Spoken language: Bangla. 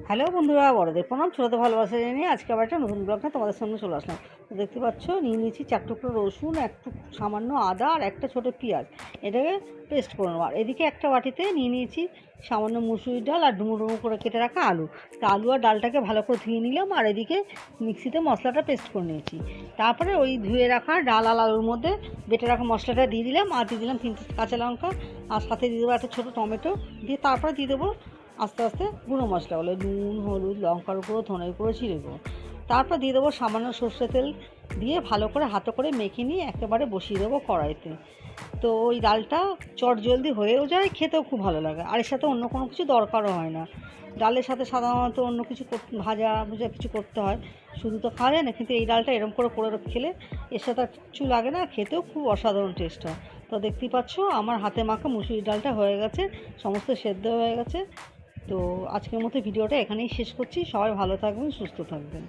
হ্যালো বন্ধুরা, বড়দের প্রণাম, ছোটোদের ভালোবাসা জানিয়ে আজকে আবার একটা নতুন ব্লগটা তোমাদের সামনে চলে আসলাম। তো দেখতে পাচ্ছ, নিয়ে নিয়েছি 4 টুকরো রসুন, একটু সামান্য আদা আর একটা ছোটো পেঁয়াজ। এটাকে পেস্ট করে নেবো। আর এদিকে একটা বাটিতে নিয়ে নিয়েছি সামান্য মুসুরির ডাল আর ডুমো ডুমো করে কেটে রাখা আলু। তো আলু আর ডালটাকে ভালো করে ধুয়ে নিলাম, আর এদিকে মিক্সিতে মশলাটা পেস্ট করে নিয়েছি। তারপরে ওই ধুয়ে রাখা ডাল আর আলুর মধ্যে বেটে রাখা মশলাটা দিয়ে দিলাম, আর দিয়ে দিলাম 3 কাঁচা লঙ্কা, আর সাথে দিয়ে দেবো একটা ছোটো টমেটো। দিয়ে তারপরে দিয়ে দেবো আস্তে আস্তে গুঁড়ো মশলাগুলো, নুন, হলুদ, লঙ্কার গুঁড়ো, ধনের গুঁড়ো, জিরে গুঁড়ো। তারপর দিয়ে দেবো সামান্য সর্ষে তেল, দিয়ে ভালো করে হাতে করে মেখে নিয়ে একেবারে বসিয়ে দেবো কড়াইতে। তো ওই ডালটা চটজলদি হয়েও যায়, খেতেও খুব ভালো লাগে। আর এর সাথে অন্য কোনো কিছু দরকারও হয় না। ডালের সাথে সাধারণত অন্য কিছু ভাজা ভুজা কিছু করতে হয়, শুধু তো খাওয়া যায় না। কিন্তু এই ডালটা এরকম করে খেলে এর সাথে আর কিচ্ছু লাগে না, খেতেও খুব অসাধারণ টেস্ট হয়। তো দেখতেই পাচ্ছ, আমার হাতে মাখা মুসুরির ডালটা হয়ে গেছে, সমস্ত সেদ্ধ হয়ে গেছে। তো আজকের মতো ভিডিওটা এখানেই শেষ করছি। সবাই ভালো থাকবেন, সুস্থ থাকবেন।